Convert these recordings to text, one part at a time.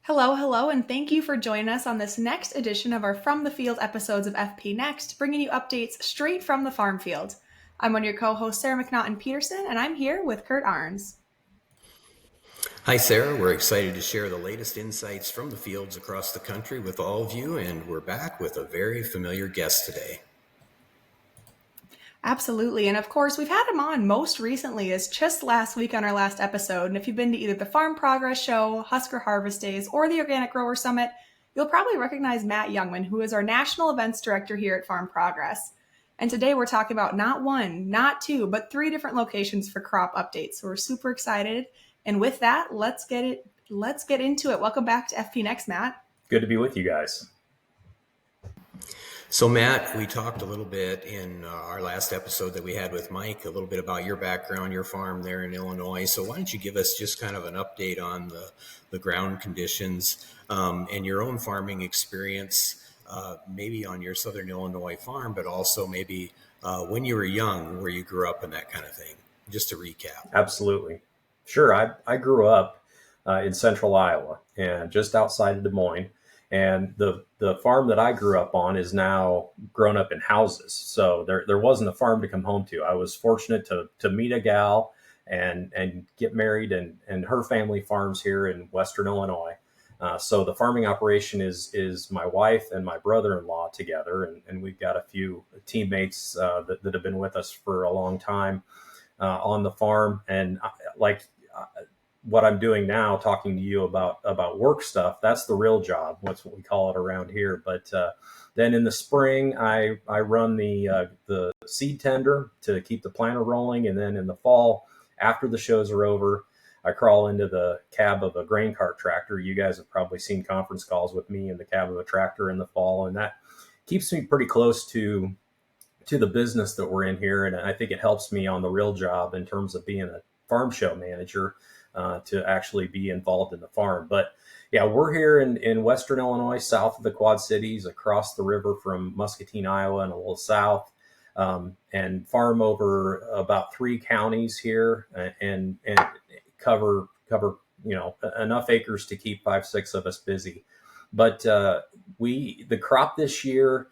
Hello, hello, and thank you for joining us on this next edition of our From the Field episodes of FP Next, bringing you updates straight from the farm field. I'm one of your co-hosts, Sarah McNaughton Peterson, and I'm here with Curt Arns. Hi, Sarah. We're excited to share the latest insights from the fields across the country with all of you, and we're back with a very familiar guest today. Absolutely, and of course, we've had him on most recently as just last week on our last episode, and if you've been to either the Farm Progress Show, Husker Harvest Days, or the Organic Grower Summit, you'll probably recognize Matt Jungmann, who is our National Events Director here at Farm Progress. And today we're talking about not one, not two, but three different locations for crop updates. So we're super excited. And with that, let's get into it. Welcome back to FP Next, Matt. Good to be with you guys. So, Matt, we talked a little bit in our last episode that we had with Mike, a little bit about your background, your farm there in Illinois. So why don't you give us just kind of an update on the ground conditions and your own farming experience, maybe on your Southern Illinois farm, but also maybe when you were young, where you grew up and that kind of thing, just to recap. Absolutely. Sure. I grew up in central Iowa and just outside of Des Moines. And the farm that I grew up on is now grown up in houses. So there wasn't a farm to come home to. I was fortunate to meet a gal and get married, and her family farms here in Western Illinois. So the farming operation is my wife and my brother-in-law together. And we've got a few teammates that have been with us for a long time on the farm. And what I'm doing now, talking to you about work stuff, that's the real job. That's what we call it around here. But then in the spring, I run the seed tender to keep the planter rolling. And then in the fall, after the shows are over, I crawl into the cab of a grain cart tractor. You guys have probably seen conference calls with me in the cab of a tractor in the fall. And that keeps me pretty close to the business that we're in here. And I think it helps me on the real job in terms of being a farm show manager. To actually be involved in the farm. But yeah, we're here in Western Illinois, south of the Quad Cities, across the river from Muscatine, Iowa, and a little south, and farm over about 3 counties here, and cover enough acres to keep 5-6 of us busy. But the crop this year,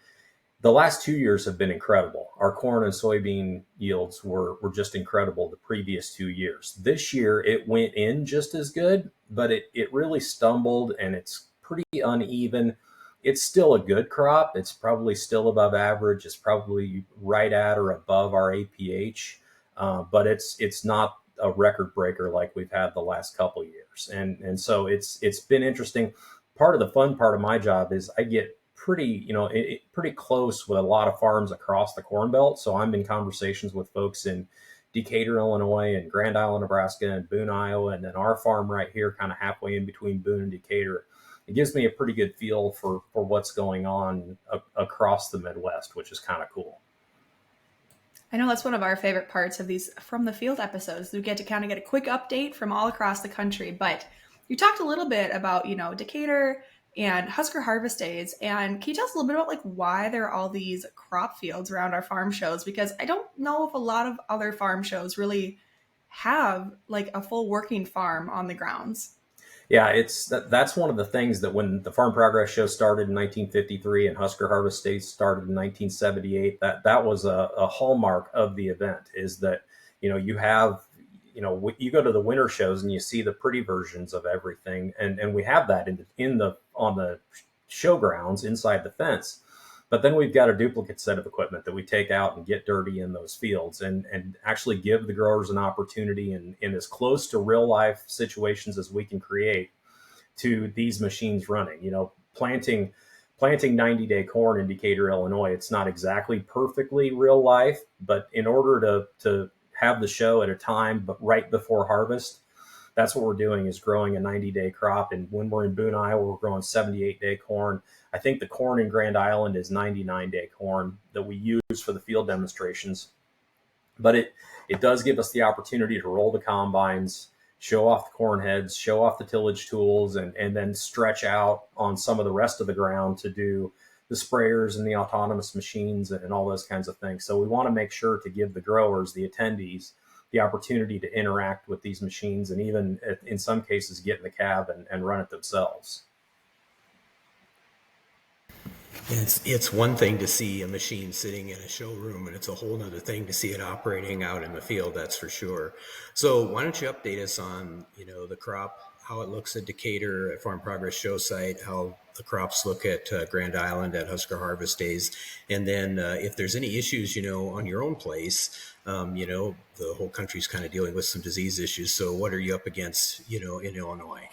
the last 2 years have been incredible. Our corn and soybean yields were just incredible the previous 2 years. This year, it went in just as good, but it really stumbled, and it's pretty uneven. It's still a good crop. It's probably still above average. It's probably right at or above our APH, but it's not a record breaker like we've had the last couple years. And so it's been interesting. Part of the fun part of my job is I get pretty close with a lot of farms across the Corn Belt. So I'm in conversations with folks in Decatur, Illinois, and Grand Island, Nebraska, and Boone, Iowa, and then our farm right here, kind of halfway in between Boone and Decatur. It gives me a pretty good feel for what's going on across the Midwest, which is kind of cool. I know that's one of our favorite parts of these From the Field episodes. We get to kind of get a quick update from all across the country. But you talked a little bit about, Decatur and Husker Harvest Days. And can you tell us a little bit about why there are all these crop fields around our farm shows? Because I don't know if a lot of other farm shows really have a full working farm on the grounds. Yeah, that's one of the things that when the Farm Progress Show started in 1953 and Husker Harvest Days started in 1978, that was a hallmark of the event, is that, you have, you go to the winter shows and you see the pretty versions of everything. And we have that on the showgrounds inside the fence. But then we've got a duplicate set of equipment that we take out and get dirty in those fields and actually give the growers an opportunity in as close to real life situations as we can create to these machines running. Planting 90-day corn in Decatur, Illinois, it's not exactly perfectly real life, but in order to have the show at a time but right before harvest, that's what we're doing, is growing a 90-day crop. And when we're in Boone, Iowa, we're growing 78-day corn. I think the corn in Grand Island is 99-day corn that we use for the field demonstrations. But it does give us the opportunity to roll the combines, show off the corn heads, show off the tillage tools, and then stretch out on some of the rest of the ground to do the sprayers and the autonomous machines and all those kinds of things. So we want to make sure to give the growers, the attendees, the opportunity to interact with these machines and even in some cases get in the cab and run it themselves. It's one thing to see a machine sitting in a showroom, and it's a whole other thing to see it operating out in the field. That's for sure. So why don't you update us on the crop, how it looks at Decatur at Farm Progress Show site, how the crops look at Grand Island at Husker Harvest Days, and then if there's any issues on your own place. The whole country's kind of dealing with some disease issues. So what are you up against in Illinois?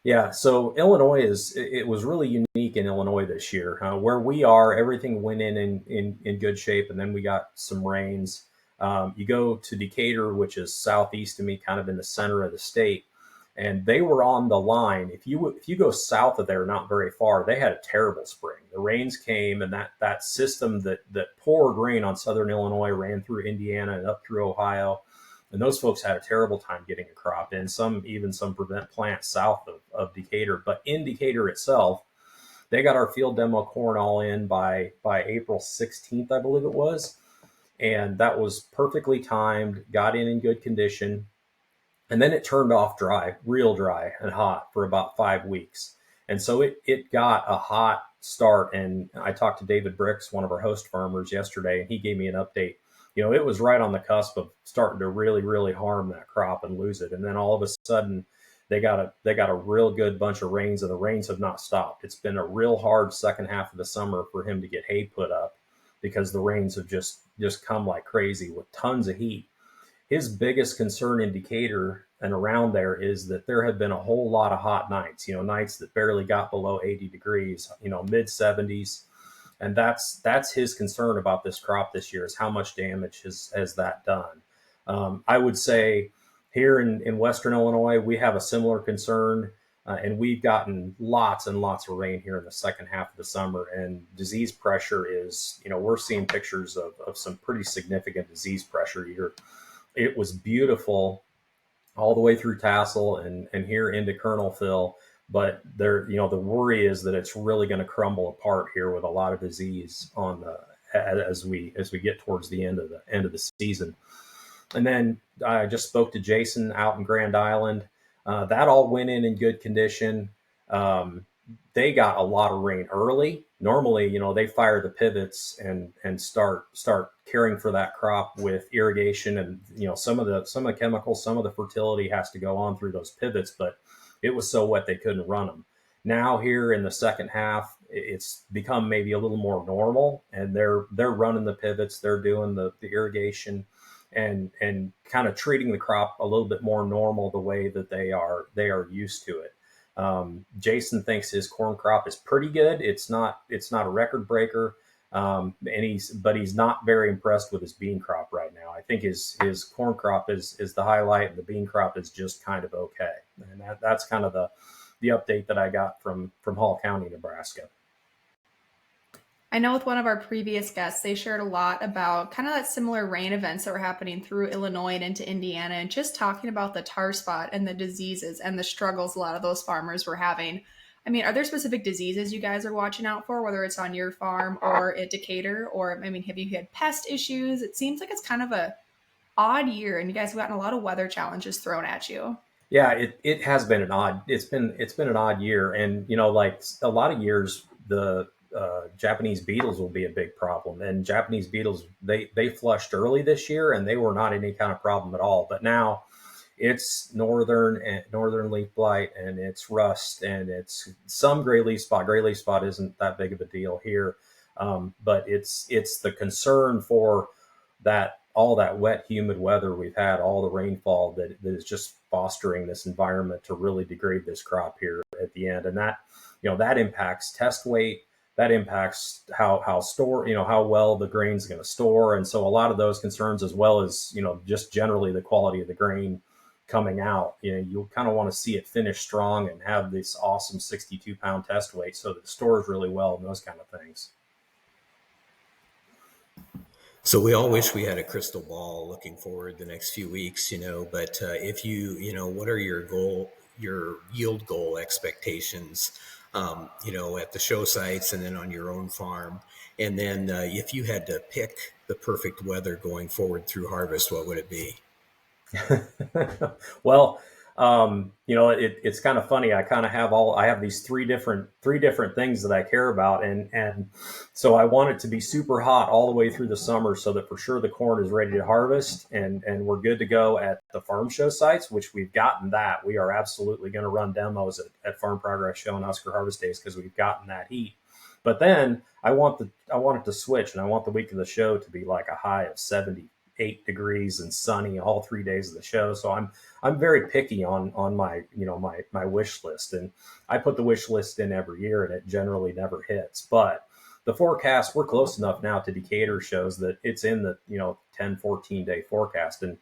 Yeah, so Illinois it was really unique in Illinois this year. Where we are, everything went in good shape, and then we got some rains. You go to Decatur, which is southeast of me, kind of in the center of the state, and they were on the line. If you go south of there, not very far, they had a terrible spring. The rains came, and that system that poured rain on southern Illinois ran through Indiana and up through Ohio. And those folks had a terrible time getting a crop, and some prevent plants south of Decatur. But in Decatur itself, they got our field demo corn all in by April 16th, I believe it was. And that was perfectly timed, got in good condition. And then it turned off dry, real dry and hot for about 5 weeks. And so it got a hot start. And I talked to David Bricks, one of our host farmers, yesterday, and he gave me an update. It was right on the cusp of starting to really, really harm that crop and lose it. And then all of a sudden they got a real good bunch of rains, and the rains have not stopped. It's been a real hard second half of the summer for him to get hay put up because the rains have just come like crazy with tons of heat. His biggest concern in Decatur and around there is that there have been a whole lot of hot nights, nights that barely got below 80 degrees, mid 70s. And that's his concern about this crop this year, is how much damage has that done. I would say here in Western Illinois, we have a similar concern, and we've gotten lots and lots of rain here in the second half of the summer. And disease pressure is, we're seeing pictures of some pretty significant disease pressure here. It was beautiful all the way through tassel and here into kernel fill. But there, the worry is that it's really going to crumble apart here with a lot of disease as we get towards the end of the season. And then I just spoke to Jason out in Grand Island. That all went in good condition. They got a lot of rain early. Normally, they fire the pivots and start caring for that crop with irrigation, and some of the chemicals, some of the fertility has to go on through those pivots, but it was so wet they couldn't run them. Now here in the second half, it's become maybe a little more normal, and they're running the pivots, they're doing the irrigation, and kind of treating the crop a little bit more normal, the way that they are used to it. Jason thinks his corn crop is pretty good. It's not a record breaker, but he's not very impressed with his bean crop right now. I think his corn crop is the highlight, and the bean crop is just kind of okay. And that's kind of the update that I got from Hall County, Nebraska. I know with one of our previous guests, they shared a lot about kind of that similar rain events that were happening through Illinois and into Indiana, and just talking about the tar spot and the diseases and the struggles a lot of those farmers were having. I mean, are there specific diseases you guys are watching out for, whether it's on your farm or at Decatur? Or, I mean, have you had pest issues? It seems like it's kind of a odd year, and you guys have gotten a lot of weather challenges thrown at you. Yeah, it has been it's been an odd year. And, like a lot of years, the Japanese beetles will be a big problem. And Japanese beetles, they flushed early this year, and they were not any kind of problem at all. But now it's northern leaf blight, and it's rust, and it's some gray leaf spot. Gray leaf spot isn't that big of a deal here, but it's the concern for that, all that wet, humid weather we've had, all the rainfall that is just fostering this environment to really degrade this crop here at the end. And that impacts test weight. That impacts how well the grain's going to store. And so a lot of those concerns, as well as, just generally the quality of the grain coming out, you kind of want to see it finish strong and have this awesome 62-pound test weight so that it stores really well and those kind of things. So we all wish we had a crystal ball looking forward the next few weeks, but if what are your yield goal expectations, at the show sites and then on your own farm? And then if you had to pick the the perfect weather going forward through harvest, what would it be? Well, it's kind of funny. I have these three different things that I care about, and so I want it to be super hot all the way through the summer, so that for sure the corn is ready to harvest, and we're good to go at the farm show sites, which we've gotten that. We are absolutely going to run demos at Farm Progress Show and Husker Harvest Days because we've gotten that heat. But then I want it to switch, and I want the week of the show to be like a high of 78 degrees and sunny all 3 days of the show. So I'm very picky on my my wish list, and I put the wish list in every year, and it generally never hits. But the forecast, we're close enough now to Decatur, shows that it's in the 10-14 day forecast, and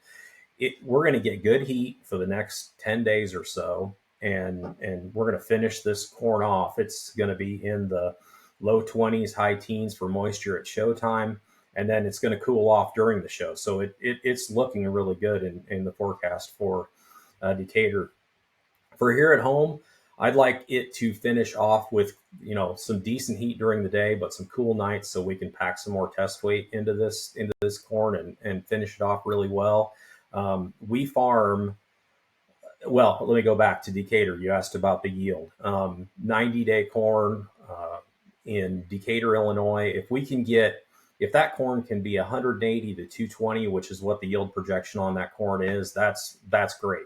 we're going to get good heat for the next 10 days or so, and we're going to finish this corn off. It's going to be in the low 20s, high teens for moisture at showtime, and then it's going to cool off during the show. So it's looking really good in the forecast for Decatur. For here at home, I'd like it to finish off with some decent heat during the day, but some cool nights, so we can pack some more test weight into this corn and finish it off really well. We farm. Well, let me go back to Decatur. You asked about the yield. 90-day corn in Decatur, Illinois. If that corn can be 180 to 220, which is what the yield projection on that corn is, that's great.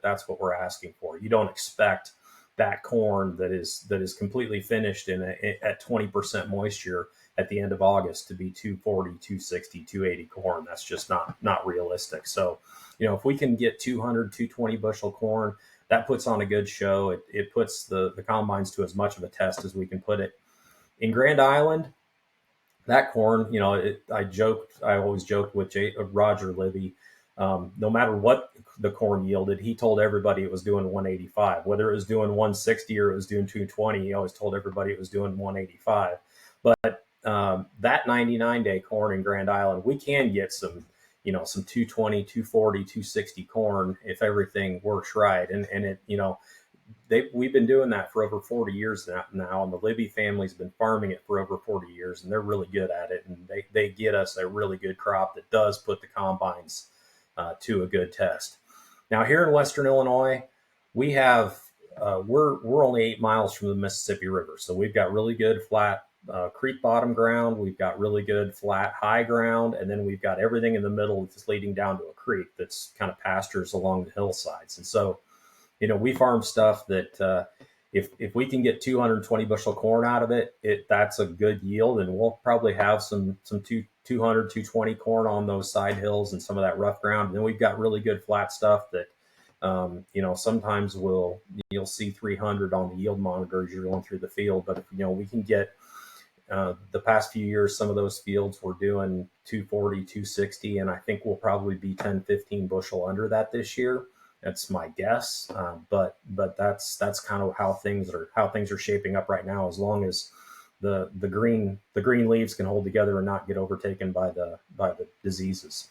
That's what we're asking for. You don't expect that corn that is completely finished at 20% moisture at the end of August to be 240, 260, 280 corn. That's just not realistic. So, if we can get 200, 220 bushel corn, that puts on a good show. It puts the combines to as much of a test as we can put it. In Grand Island, that corn, I always joked with Roger Libby, no matter what the corn yielded, he told everybody it was doing 185. Whether it was doing 160 or it was doing 220, he always told everybody it was doing 185. But that 99-day corn in Grand Island, we can get some 220, 240, 260 corn if everything works right. And we've been doing that for over 40 years now, and the Libby family's been farming it for over 40 years, and they're really good at it, and they get us a really good crop that does put the combines to a good test. Now, here in Western Illinois, we have we're only 8 miles from the Mississippi River, so we've got really good flat creek bottom ground. We've got really good flat high ground, and then we've got everything in the middle that's leading down to a creek that's kind of pastures along the hillsides. And so we farm stuff that if we can get 220 bushel corn out of it, that's a good yield, and we'll probably have some 200, 220 corn on those side hills and some of that rough ground. And then we've got really good flat stuff that, sometimes you'll see 300 on the yield monitor as you're going through the field. But if, we can get the past few years, some of those fields were doing 240, 260, and I think we'll probably be 10, 15 bushel under that this year. That's my guess, but that's kind of how things are shaping up right now. As long as the green leaves can hold together and not get overtaken by the diseases.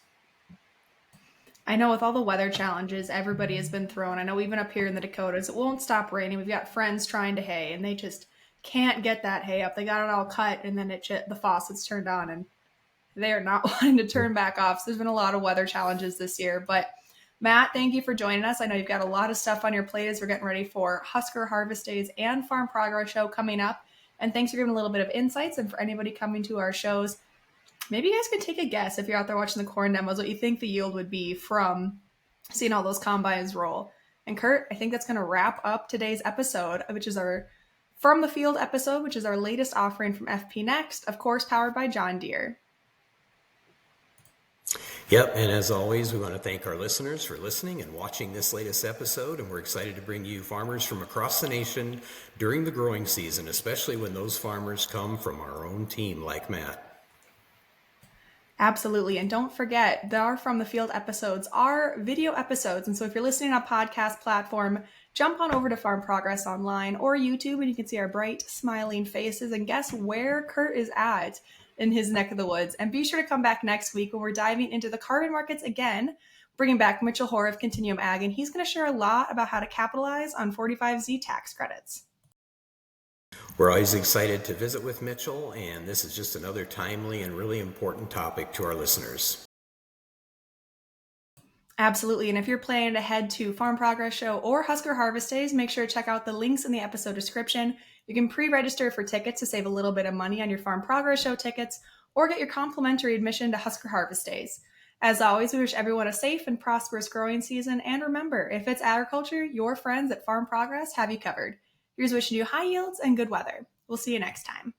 I know with all the weather challenges everybody has been thrown. I know even up here in the Dakotas, it won't stop raining. We've got friends trying to hay, and they just can't get that hay up. They got it all cut, and then the faucet's turned on, and they are not wanting to turn back off. So there's been a lot of weather challenges this year, but Matt, thank you for joining us. I know you've got a lot of stuff on your plate as we're getting ready for Husker Harvest Days and Farm Progress Show coming up. And thanks for giving a little bit of insights. And for anybody coming to our shows, maybe you guys could take a guess if you're out there watching the corn demos, what you think the yield would be from seeing all those combines roll. And Curt, I think that's going to wrap up today's episode, which is our From the Field episode, which is our latest offering from FP Next, of course, powered by John Deere. Yep, and as always, we want to thank our listeners for listening and watching this latest episode, and we're excited to bring you farmers from across the nation during the growing season, especially when those farmers come from our own team like Matt. Absolutely, and don't forget, our From the Field episodes are video episodes, and so if you're listening on a podcast platform, jump on over to Farm Progress Online or YouTube, and you can see our bright, smiling faces, and guess where Curt is at in his neck of the woods. And be sure to come back next week when we're diving into the carbon markets again, bringing back Mitchell Hoare of Continuum Ag, and he's going to share a lot about how to capitalize on 45Z tax credits. We're always excited to visit with Mitchell, and this is just another timely and really important topic to our listeners. Absolutely. And if you're planning to head to Farm Progress Show or Husker Harvest Days, make sure to check out the links in the episode description. You can pre-register for tickets to save a little bit of money on your Farm Progress Show tickets, or get your complimentary admission to Husker Harvest Days. As always, we wish everyone a safe and prosperous growing season. And remember, if it's agriculture, your friends at Farm Progress have you covered. Here's wishing you high yields and good weather. We'll see you next time.